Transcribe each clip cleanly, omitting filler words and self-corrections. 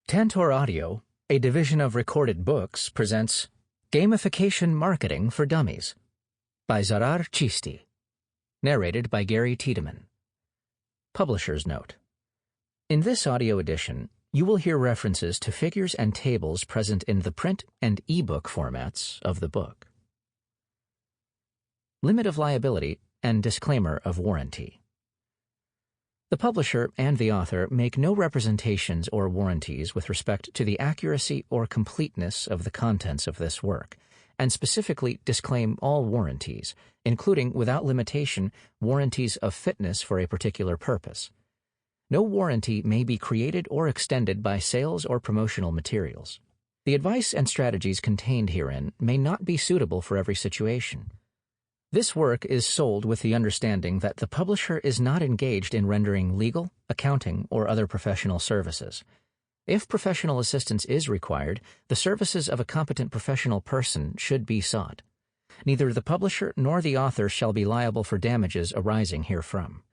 Tantor Audio, a division of Recorded Books, presents Gamification Marketing for Dummies by Zarrar Chishti, narrated by Tiedemann. Publisher's note. In this audio edition, you will hear references to figures and tables present in the print and ebook formats of the book. Limit of liability and disclaimer of warranty. The publisher and the author make no representations or warranties with respect to the accuracy or completeness of the contents of this work, and specifically disclaim all warranties, including, without limitation, warranties of fitness for a particular purpose. No warranty may be created or extended by sales or promotional materials. The advice and strategies contained herein may not be suitable for every situation. This work is sold with the understanding that the publisher is not engaged in rendering legal, accounting, or other professional services. If professional assistance is required, the services of a competent professional person should be sought. Neither the publisher nor the author shall be liable for damages arising herefrom.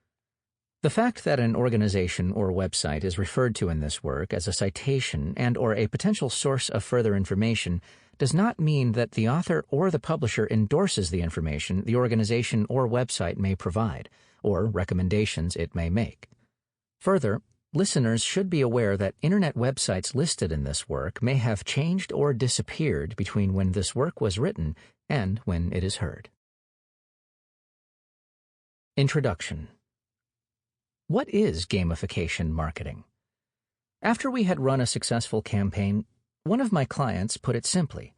The fact that an organization or website is referred to in this work as a citation and/or a potential source of further information does not mean that the author or the publisher endorses the information the organization or website may provide, or recommendations it may make. Further, listeners should be aware that Internet websites listed in this work may have changed or disappeared between when this work was written and when it is heard. Introduction. What is gamification marketing? After we had run a successful campaign, one of my clients put it simply: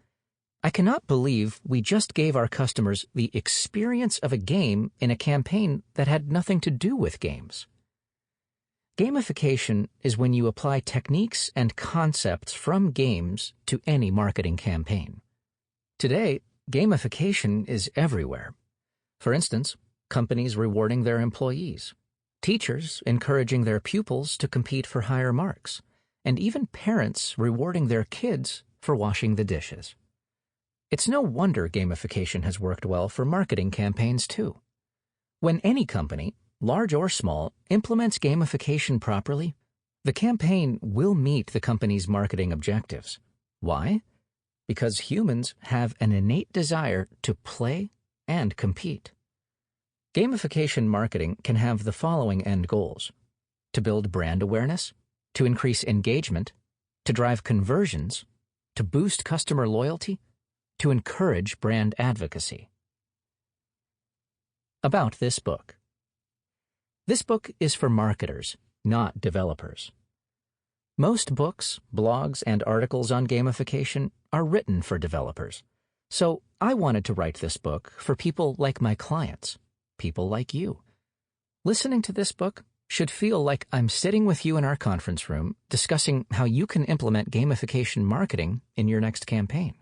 I cannot believe we just gave our customers the experience of a game in a campaign that had nothing to do with games. Gamification is when you apply techniques and concepts from games to any marketing campaign. Today, gamification is everywhere. For instance, companies rewarding their employees, teachers encouraging their pupils to compete for higher marks, and even parents rewarding their kids for washing the dishes. It's no wonder gamification has worked well for marketing campaigns too. When any company, large or small, implements gamification properly, the campaign will meet the company's marketing objectives. Why? Because humans have an innate desire to play and compete. Gamification marketing can have the following end goals: to build brand awareness, to increase engagement, to drive conversions, to boost customer loyalty, to encourage brand advocacy. About this book. This book is for marketers, not developers. Most books, blogs, and articles on gamification are written for developers. So I wanted to write this book for people like my clients, people like you. Listening to this book should feel like I'm sitting with you in our conference room discussing how you can implement gamification marketing in your next campaign.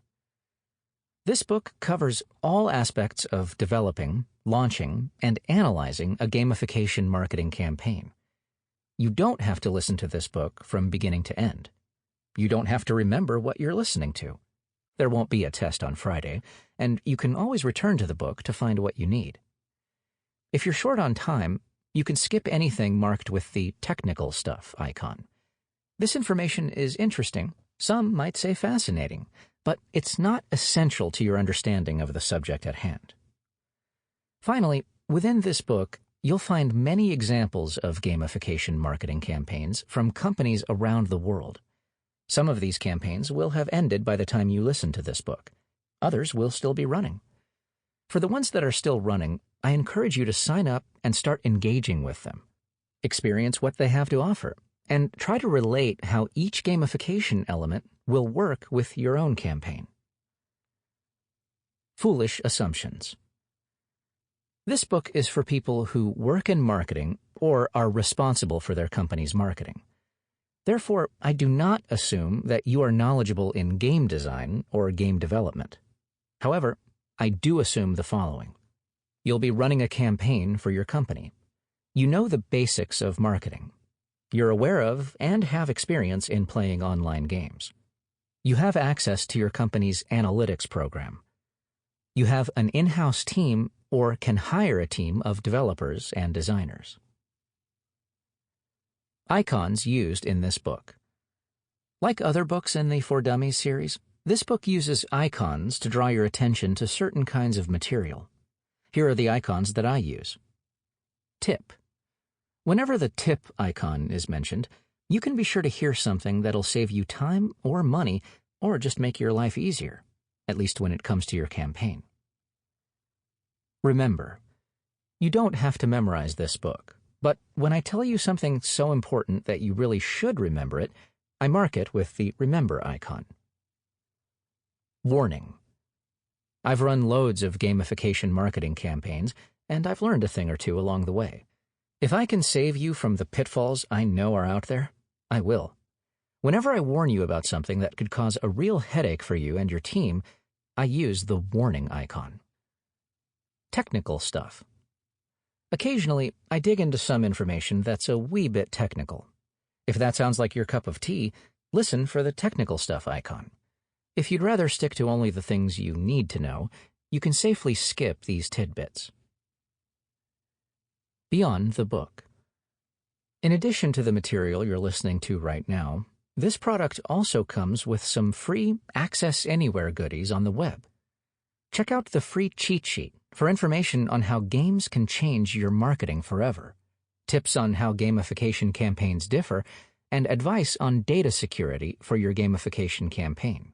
This book covers all aspects of developing, launching, and analyzing a gamification marketing campaign. You don't have to listen to this book from beginning to end. You don't have to remember what you're listening to. There won't be a test on Friday, and you can always return to the book to find what you need. If you're short on time, you can skip anything marked with the technical stuff icon. This information is interesting, some might say fascinating, but it's not essential to your understanding of the subject at hand. Finally, within this book, you'll find many examples of gamification marketing campaigns from companies around the world. Some of these campaigns will have ended by the time you listen to this book. Others will still be running. For the ones that are still running, I encourage you to sign up and start engaging with them. Experience what they have to offer, and try to relate how each gamification element will work with your own campaign. Foolish assumptions. This book is for people who work in marketing or are responsible for their company's marketing. Therefore, I do not assume that you are knowledgeable in game design or game development. However, I do assume the following. You'll be running a campaign for your company. You know the basics of marketing. You're aware of and have experience in playing online games. You have access to your company's analytics program. You have an in-house team or can hire a team of developers and designers. Icons used in this book. Like other books in the For Dummies series, this book uses icons to draw your attention to certain kinds of material. Here are the icons that I use. Tip. Whenever the tip icon is mentioned, you can be sure to hear something that'll save you time or money or just make your life easier, at least when it comes to your campaign. Remember. You don't have to memorize this book, but when I tell you something so important that you really should remember it, I mark it with the Remember icon. Warning. I've run loads of gamification marketing campaigns, and I've learned a thing or two along the way. If I can save you from the pitfalls I know are out there, I will. Whenever I warn you about something that could cause a real headache for you and your team, I use the warning icon. Technical stuff. Occasionally, I dig into some information that's a wee bit technical. If that sounds like your cup of tea, listen for the technical stuff icon. If you'd rather stick to only the things you need to know, you can safely skip these tidbits. Beyond the book. In addition to the material you're listening to right now, this product also comes with some free Access Anywhere goodies on the web. Check out the free cheat sheet for information on how games can change your marketing forever, tips on how gamification campaigns differ, and advice on data security for your gamification campaign.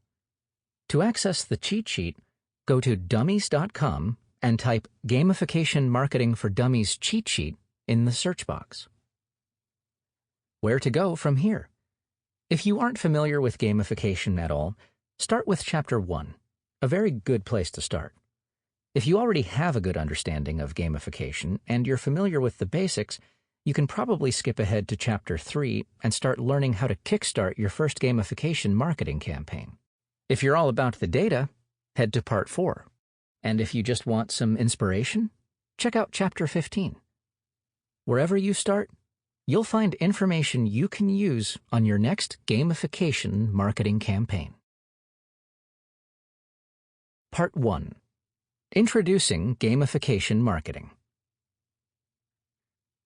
To access the cheat sheet, go to dummies.com and type Gamification Marketing for Dummies cheat sheet in the search box. Where to go from here? If you aren't familiar with gamification at all, start with Chapter 1, a very good place to start. If you already have a good understanding of gamification and you're familiar with the basics, you can probably skip ahead to Chapter 3 and start learning how to kickstart your first gamification marketing campaign. If you're all about the data, head to Part 4. And if you just want some inspiration, check out Chapter 15. Wherever you start, you'll find information you can use on your next gamification marketing campaign. Part 1. Introducing Gamification Marketing.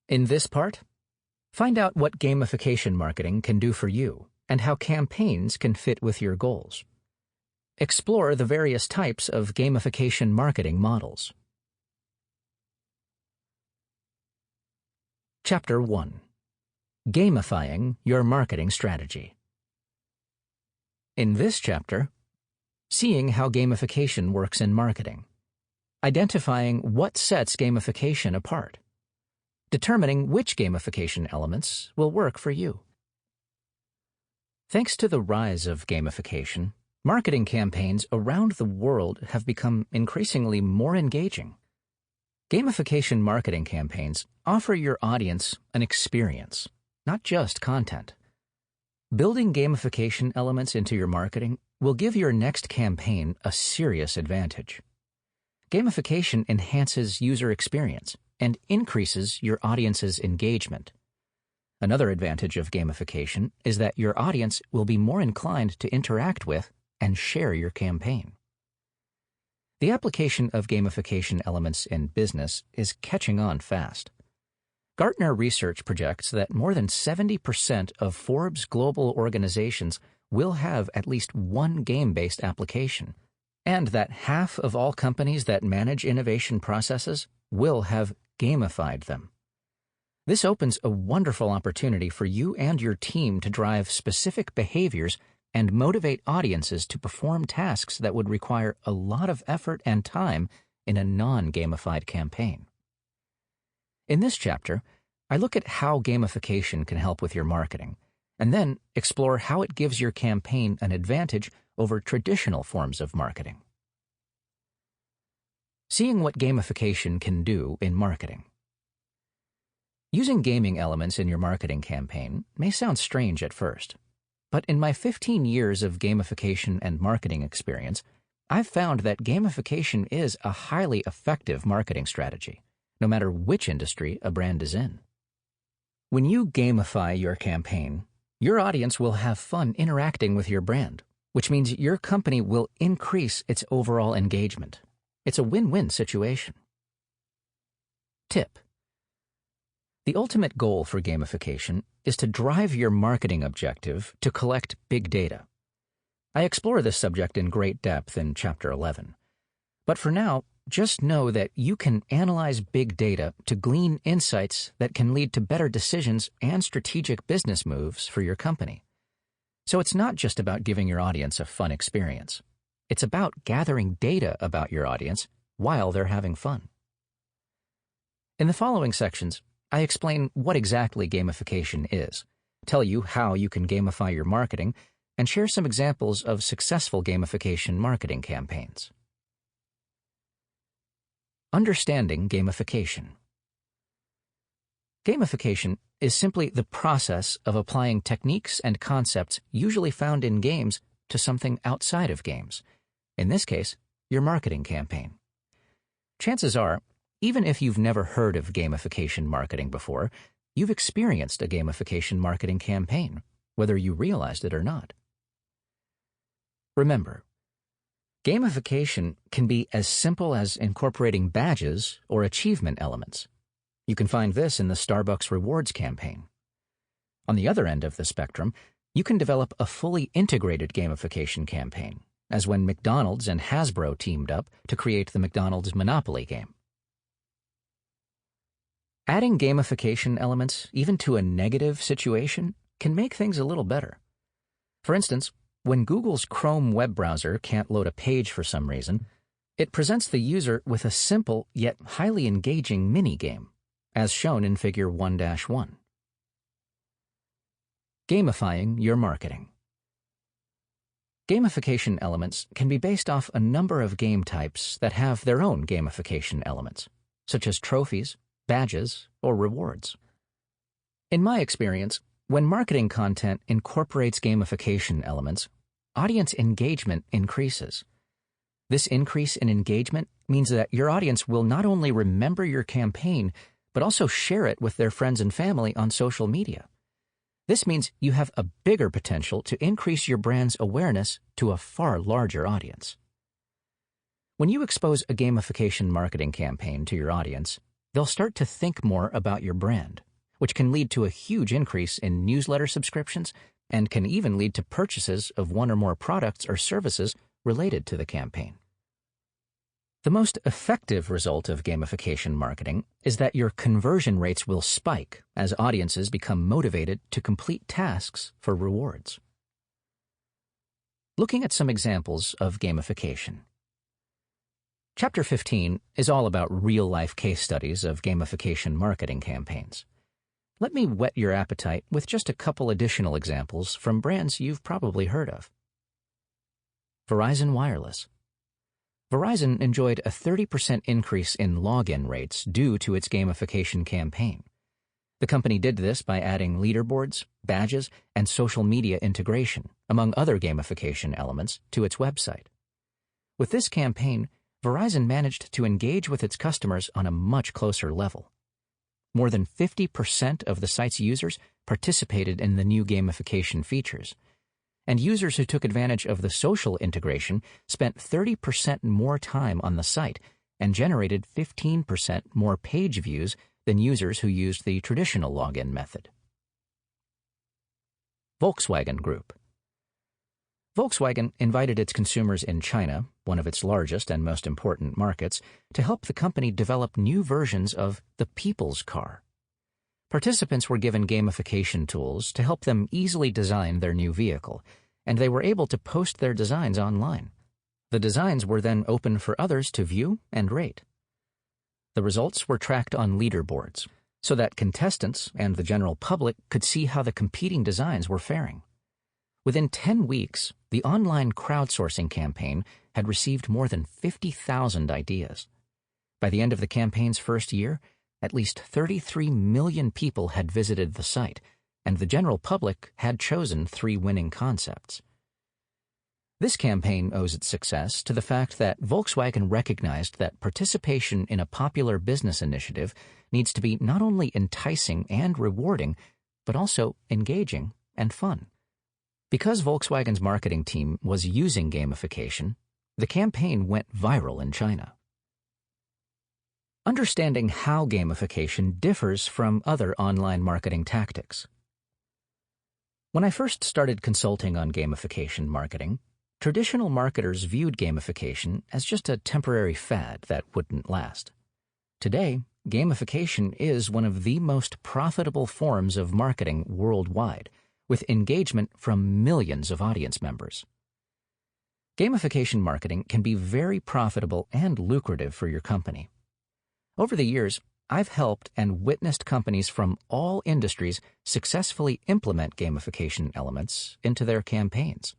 In this part, find out what gamification marketing can do for you and how campaigns can fit with your goals. Explore the various types of gamification marketing models. Chapter 1. Gamifying Your Marketing Strategy. In this chapter, seeing how gamification works in marketing, identifying what sets gamification apart, determining which gamification elements will work for you. Thanks to the rise of gamification, marketing campaigns around the world have become increasingly more engaging. Gamification marketing campaigns offer your audience an experience, not just content. Building gamification elements into your marketing will give your next campaign a serious advantage. Gamification enhances user experience and increases your audience's engagement. Another advantage of gamification is that your audience will be more inclined to interact with and share your campaign. The application of gamification elements in business is catching on fast. Gartner research projects that more than 70% of Forbes global organizations will have at least one game-based application, and that half of all companies that manage innovation processes will have gamified them. This opens a wonderful opportunity for you and your team to drive specific behaviors and motivate audiences to perform tasks that would require a lot of effort and time in a non-gamified campaign. In this chapter, I look at how gamification can help with your marketing, and then explore how it gives your campaign an advantage over traditional forms of marketing. Seeing what gamification can do in marketing. Using gaming elements in your marketing campaign may sound strange at first, but in my 15 years of gamification and marketing experience, I've found that gamification is a highly effective marketing strategy, no matter which industry a brand is in. When you gamify your campaign, your audience will have fun interacting with your brand, which means your company will increase its overall engagement. It's a win-win situation. Tip. The ultimate goal for gamification is to drive your marketing objective to collect big data. I explore this subject in great depth in Chapter 11. But for now, just know that you can analyze big data to glean insights that can lead to better decisions and strategic business moves for your company. So it's not just about giving your audience a fun experience. It's about gathering data about your audience while they're having fun. In the following sections, I explain what exactly gamification is, tell you how you can gamify your marketing, and share some examples of successful gamification marketing campaigns. Understanding gamification. Gamification is simply the process of applying techniques and concepts usually found in games to something outside of games, in this case, your marketing campaign. Chances are, even if you've never heard of gamification marketing before, you've experienced a gamification marketing campaign, whether you realized it or not. Remember, gamification can be as simple as incorporating badges or achievement elements. You can find this in the Starbucks Rewards campaign. On the other end of the spectrum, you can develop a fully integrated gamification campaign, as when McDonald's and Hasbro teamed up to create the McDonald's Monopoly game. Adding gamification elements, even to a negative situation, can make things a little better. For instance, when Google's Chrome web browser can't load a page for some reason, it presents the user with a simple yet highly engaging mini-game, as shown in Figure 1-1. Gamifying your marketing. Gamification elements can be based off a number of game types that have their own gamification elements, such as trophies, badges, or rewards. In my experience, when marketing content incorporates gamification elements, audience engagement increases. This increase in engagement means that your audience will not only remember your campaign, but also share it with their friends and family on social media. This means you have a bigger potential to increase your brand's awareness to a far larger audience. When you expose a gamification marketing campaign to your audience, they'll start to think more about your brand, which can lead to a huge increase in newsletter subscriptions and can even lead to purchases of one or more products or services related to the campaign. The most effective result of gamification marketing is that your conversion rates will spike as audiences become motivated to complete tasks for rewards. Looking at some examples of gamification. Chapter 15 is all about real-life case studies of gamification marketing campaigns. Let me whet your appetite with just a couple additional examples from brands you've probably heard of. Verizon Wireless. Verizon enjoyed a 30% increase in login rates due to its gamification campaign. The company did this by adding leaderboards, badges, and social media integration, among other gamification elements, to its website. With this campaign, Verizon managed to engage with its customers on a much closer level. More than 50% of the site's users participated in the new gamification features, and users who took advantage of the social integration spent 30% more time on the site and generated 15% more page views than users who used the traditional login method. Volkswagen Group. Volkswagen invited its consumers in China, one of its largest and most important markets, to help the company develop new versions of the people's car. Participants were given gamification tools to help them easily design their new vehicle, and they were able to post their designs online. The designs were then open for others to view and rate. The results were tracked on leaderboards, so that contestants and the general public could see how the competing designs were faring. Within 10 weeks, the online crowdsourcing campaign had received more than 50,000 ideas. By the end of the campaign's first year, at least 33 million people had visited the site, and the general public had chosen 3 winning concepts. This campaign owes its success to the fact that Volkswagen recognized that participation in a popular business initiative needs to be not only enticing and rewarding, but also engaging and fun. Because Volkswagen's marketing team was using gamification, the campaign went viral in China. Understanding how gamification differs from other online marketing tactics. When I first started consulting on gamification marketing, traditional marketers viewed gamification as just a temporary fad that wouldn't last. Today, gamification is one of the most profitable forms of marketing worldwide, with engagement from millions of audience members. Gamification marketing can be very profitable and lucrative for your company. Over the years, I've helped and witnessed companies from all industries successfully implement gamification elements into their campaigns.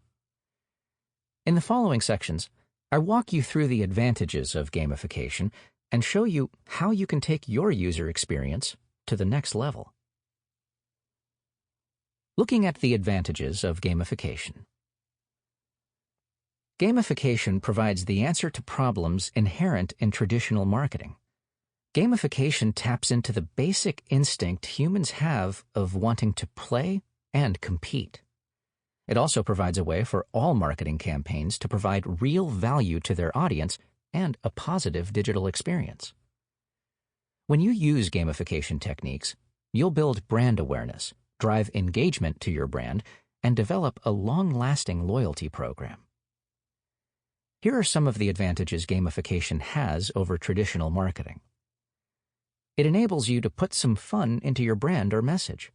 In the following sections, I walk you through the advantages of gamification and show you how you can take your user experience to the next level. Looking at the advantages of gamification. Gamification provides the answer to problems inherent in traditional marketing. Gamification taps into the basic instinct humans have of wanting to play and compete. It also provides a way for all marketing campaigns to provide real value to their audience and a positive digital experience. When you use gamification techniques, you'll build brand awareness, drive engagement to your brand, and develop a long-lasting loyalty program. Here are some of the advantages gamification has over traditional marketing. It enables you to put some fun into your brand or message.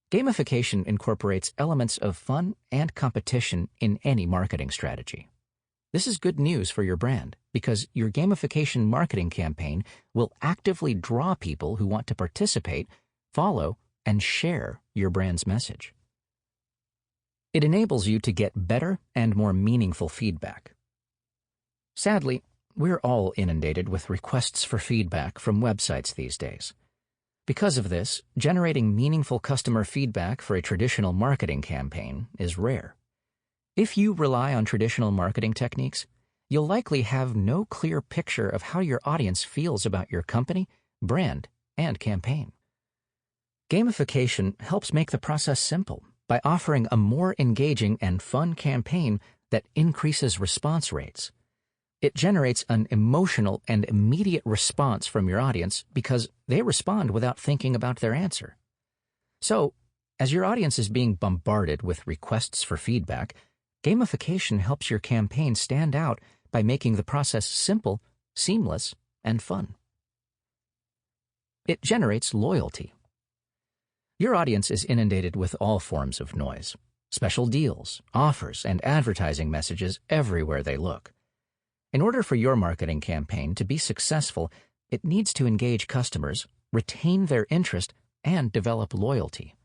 Gamification incorporates elements of fun and competition in any marketing strategy. This is good news for your brand because your gamification marketing campaign will actively draw people who want to participate, follow, and share your brand's message. It enables you to get better and more meaningful feedback. Sadly, we're all inundated with requests for feedback from websites these days. Because of this, generating meaningful customer feedback for a traditional marketing campaign is rare. If you rely on traditional marketing techniques, you'll likely have no clear picture of how your audience feels about your company, brand, and campaign. Gamification helps make the process simple by offering a more engaging and fun campaign that increases response rates. It generates an emotional and immediate response from your audience because they respond without thinking about their answer. So, as your audience is being bombarded with requests for feedback, gamification helps your campaign stand out by making the process simple, seamless, and fun. It generates loyalty. Your audience is inundated with all forms of noise, special deals, offers, and advertising messages everywhere they look. In order for your marketing campaign to be successful, it needs to engage customers, retain their interest, and develop loyalty.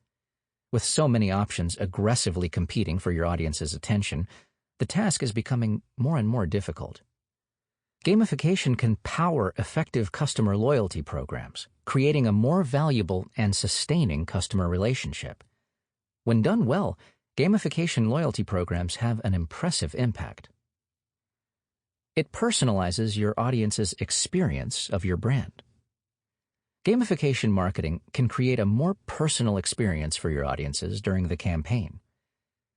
With so many options aggressively competing for your audience's attention, the task is becoming more and more difficult. Gamification can power effective customer loyalty programs, creating a more valuable and sustaining customer relationship. When done well, gamification loyalty programs have an impressive impact. It personalizes your audience's experience of your brand. Gamification marketing can create a more personal experience for your audiences during the campaign.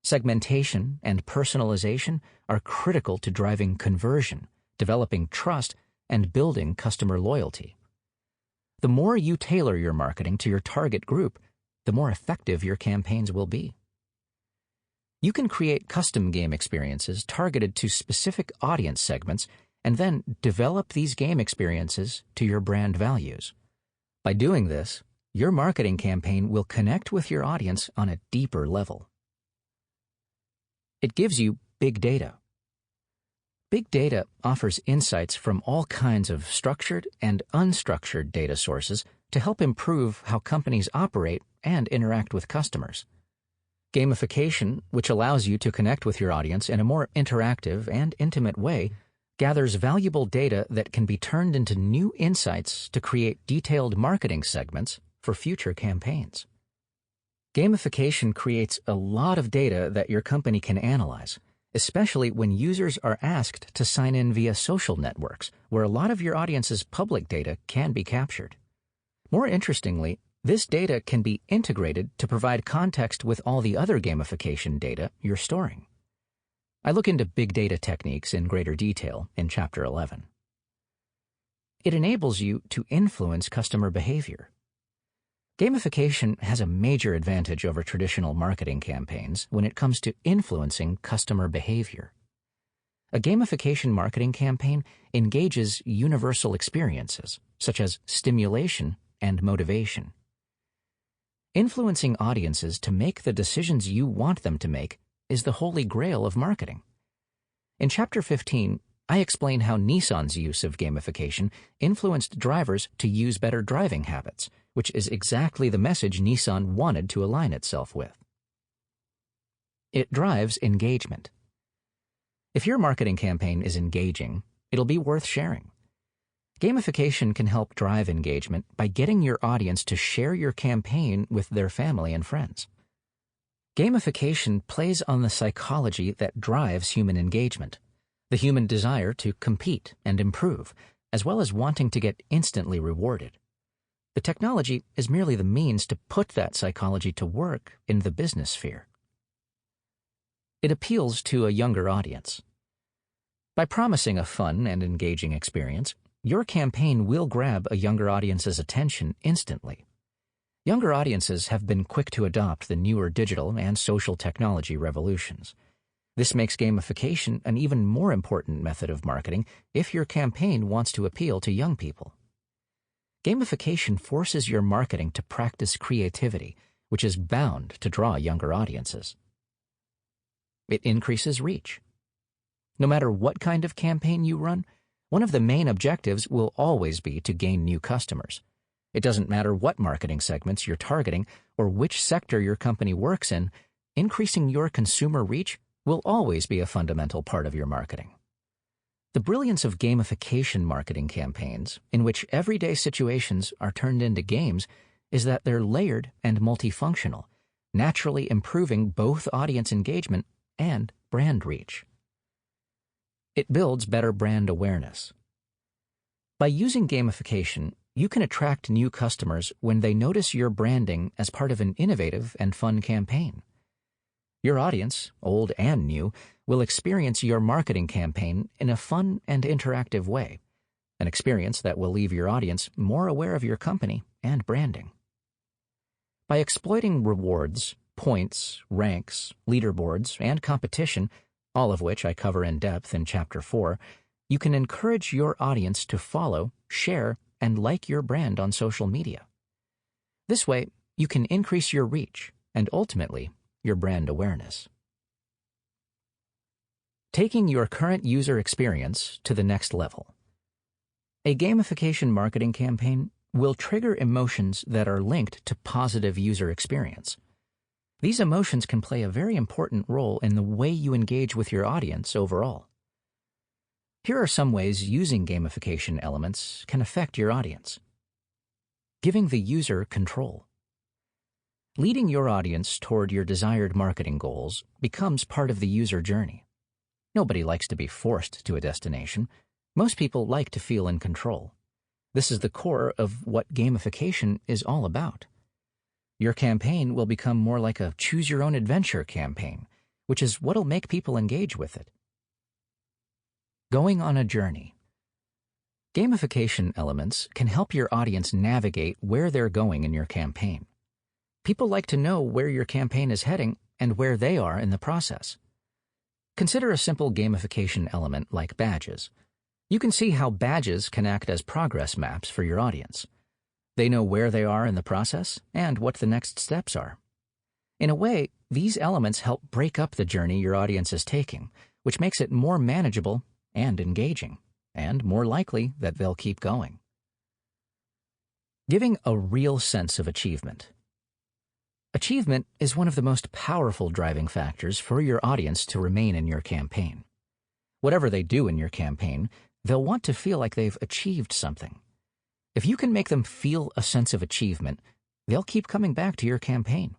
Segmentation and personalization are critical to driving conversion, developing trust, and building customer loyalty. The more you tailor your marketing to your target group, the more effective your campaigns will be. You can create custom game experiences targeted to specific audience segments and then develop these game experiences to your brand values. By doing this, your marketing campaign will connect with your audience on a deeper level. It gives you big data. Big data offers insights from all kinds of structured and unstructured data sources to help improve how companies operate and interact with customers. Gamification, which allows you to connect with your audience in a more interactive and intimate way, gathers valuable data that can be turned into new insights to create detailed marketing segments for future campaigns. Gamification creates a lot of data that your company can analyze, especially when users are asked to sign in via social networks, where a lot of your audience's public data can be captured. More interestingly, this data can be integrated to provide context with all the other gamification data you're storing. I look into big data techniques in greater detail in Chapter 11. It enables you to influence customer behavior. Gamification has a major advantage over traditional marketing campaigns when it comes to influencing customer behavior. A gamification marketing campaign engages universal experiences, such as stimulation and motivation. Influencing audiences to make the decisions you want them to make is the holy grail of marketing. In Chapter 15, I explain how Nissan's use of gamification influenced drivers to use better driving habits, which is exactly the message Nissan wanted to align itself with. It drives engagement. If your marketing campaign is engaging, it'll be worth sharing. Gamification can help drive engagement by getting your audience to share your campaign with their family and friends. Gamification plays on the psychology that drives human engagement, the human desire to compete and improve, as well as wanting to get instantly rewarded. The technology is merely the means to put that psychology to work in the business sphere. It appeals to a younger audience. By promising a fun and engaging experience, your campaign will grab a younger audience's attention instantly. Younger audiences have been quick to adopt the newer digital and social technology revolutions. This makes gamification an even more important method of marketing if your campaign wants to appeal to young people. Gamification forces your marketing to practice creativity, which is bound to draw younger audiences. It increases reach. No matter what kind of campaign you run, one of the main objectives will always be to gain new customers. It doesn't matter what marketing segments you're targeting or which sector your company works in, increasing your consumer reach will always be a fundamental part of your marketing. The brilliance of gamification marketing campaigns, in which everyday situations are turned into games, is that they're layered and multifunctional, naturally improving both audience engagement and brand reach. It builds better brand awareness. By using gamification, you can attract new customers when they notice your branding as part of an innovative and fun campaign. Your audience, old and new, will experience your marketing campaign in a fun and interactive way, an experience that will leave your audience more aware of your company and branding. By exploiting rewards, points, ranks, leaderboards, and competition, all of which I cover in depth in Chapter 4, you can encourage your audience to follow, share, and like your brand on social media. This way, you can increase your reach and ultimately your brand awareness. Taking your current user experience to the next level. A gamification marketing campaign will trigger emotions that are linked to positive user experience. These emotions can play a very important role in the way you engage with your audience overall. Here are some ways using gamification elements can affect your audience. Giving the user control. Leading your audience toward your desired marketing goals becomes part of the user journey. Nobody likes to be forced to a destination. Most people like to feel in control. This is the core of what gamification is all about. Your campaign will become more like a choose-your-own-adventure campaign, which is what'll make people engage with it. Going on a journey. Gamification elements can help your audience navigate where they're going in your campaign. People like to know where your campaign is heading and where they are in the process. Consider a simple gamification element like badges. You can see how badges can act as progress maps for your audience. They know where they are in the process and what the next steps are. In a way, these elements help break up the journey your audience is taking, which makes it more manageable and engaging, and more likely that they'll keep going. Giving a real sense of achievement. Achievement is one of the most powerful driving factors for your audience to remain in your campaign. Whatever they do in your campaign, they'll want to feel like they've achieved something. If you can make them feel a sense of achievement, they'll keep coming back to your campaign.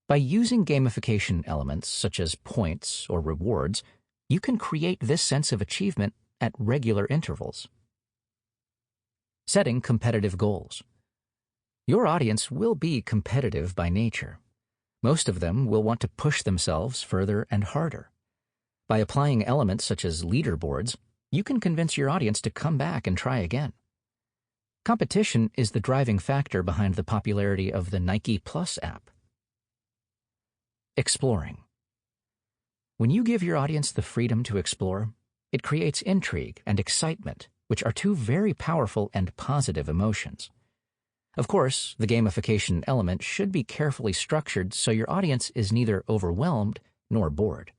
By using gamification elements such as points or rewards, you can create this sense of achievement at regular intervals. Setting competitive goals. Your audience will be competitive by nature. Most of them will want to push themselves further and harder. By applying elements such as leaderboards, you can convince your audience to come back and try again. Competition is the driving factor behind the popularity of the Nike Plus app. Exploring. When you give your audience the freedom to explore, it creates intrigue and excitement, which are two very powerful and positive emotions. Of course, the gamification element should be carefully structured so your audience is neither overwhelmed nor bored.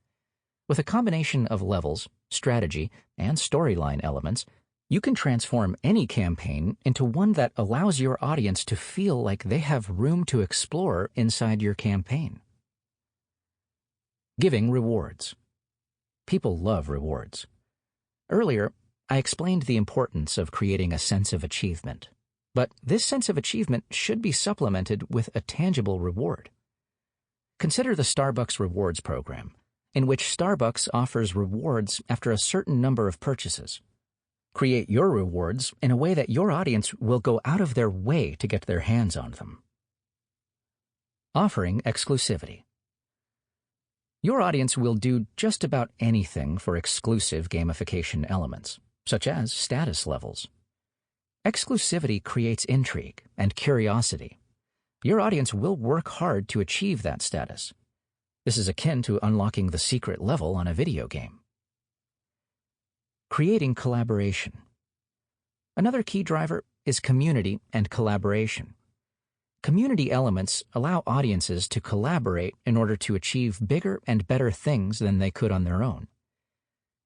With a combination of levels, strategy, and storyline elements, you can transform any campaign into one that allows your audience to feel like they have room to explore inside your campaign. Giving rewards. People love rewards. Earlier, I explained the importance of creating a sense of achievement, but this sense of achievement should be supplemented with a tangible reward. Consider the Starbucks Rewards program, in which Starbucks offers rewards after a certain number of purchases. Create your rewards in a way that your audience will go out of their way to get their hands on them. Offering exclusivity. Your audience will do just about anything for exclusive gamification elements, such as status levels. Exclusivity creates intrigue and curiosity. Your audience will work hard to achieve that status. This is akin to unlocking the secret level on a video game. Creating collaboration. Another key driver is community and collaboration. Community elements allow audiences to collaborate in order to achieve bigger and better things than they could on their own.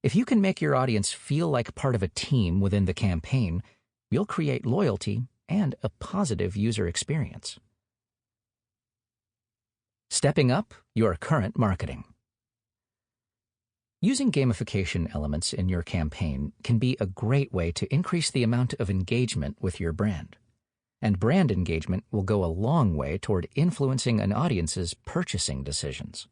If you can make your audience feel like part of a team within the campaign, you'll create loyalty and a positive user experience. Stepping up your current marketing. Using gamification elements in your campaign can be a great way to increase the amount of engagement with your brand. And brand engagement will go a long way toward influencing an audience's purchasing decisions.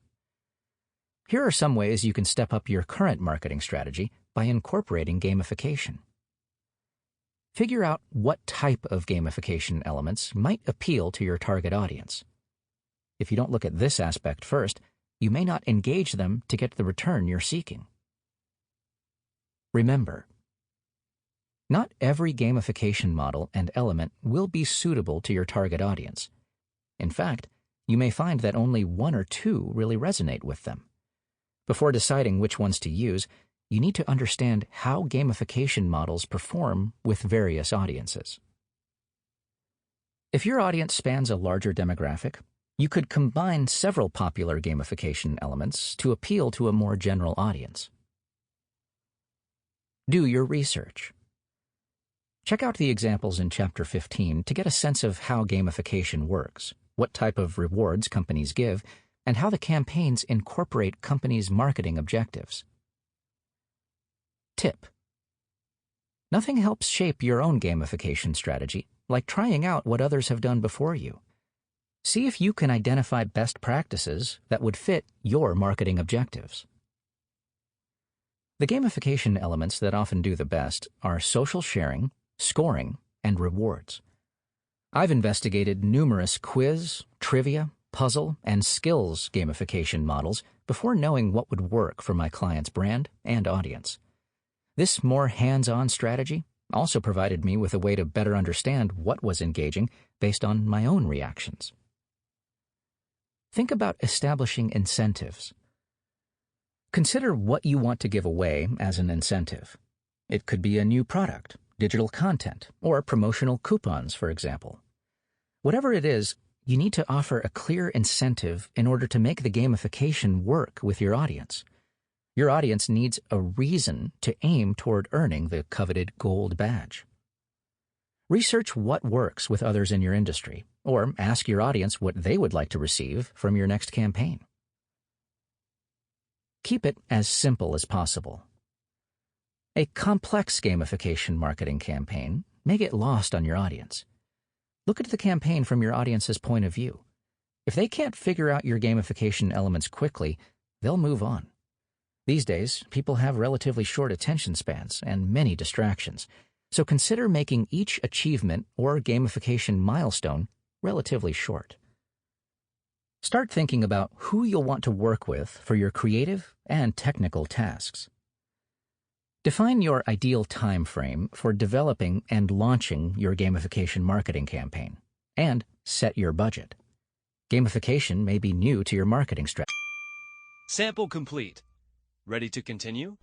Here are some ways you can step up your current marketing strategy by incorporating gamification. Figure out what type of gamification elements might appeal to your target audience. If you don't look at this aspect first, you may not engage them to get the return you're seeking. Remember, not every gamification model and element will be suitable to your target audience. In fact, you may find that only one or two really resonate with them. Before deciding which ones to use, you need to understand how gamification models perform with various audiences. If your audience spans a larger demographic, you could combine several popular gamification elements to appeal to a more general audience. Do your research. Check out the examples in Chapter 15 to get a sense of how gamification works, what type of rewards companies give, and how the campaigns incorporate companies' marketing objectives. Tip: nothing helps shape your own gamification strategy like trying out what others have done before you. See if you can identify best practices that would fit your marketing objectives. The gamification elements that often do the best are social sharing, scoring, and rewards. I've investigated numerous quiz, trivia, puzzle, and skills gamification models before knowing what would work for my client's brand and audience. This more hands-on strategy also provided me with a way to better understand what was engaging based on my own reactions. Think about establishing incentives. Consider what you want to give away as an incentive. It could be a new product, digital content, or promotional coupons, for example. Whatever it is, you need to offer a clear incentive in order to make the gamification work with your audience. Your audience needs a reason to aim toward earning the coveted gold badge. Research what works with others in your industry, or ask your audience what they would like to receive from your next campaign. Keep it as simple as possible. A complex gamification marketing campaign may get lost on your audience. Look at the campaign from your audience's point of view. If they can't figure out your gamification elements quickly, they'll move on. These days, people have relatively short attention spans and many distractions, so consider making each achievement or gamification milestone relatively short. Start thinking about who you'll want to work with for your creative and technical tasks. Define your ideal time frame for developing and launching your gamification marketing campaign, and set your budget. Gamification may be new to your marketing strategy. Sample complete. Ready to continue?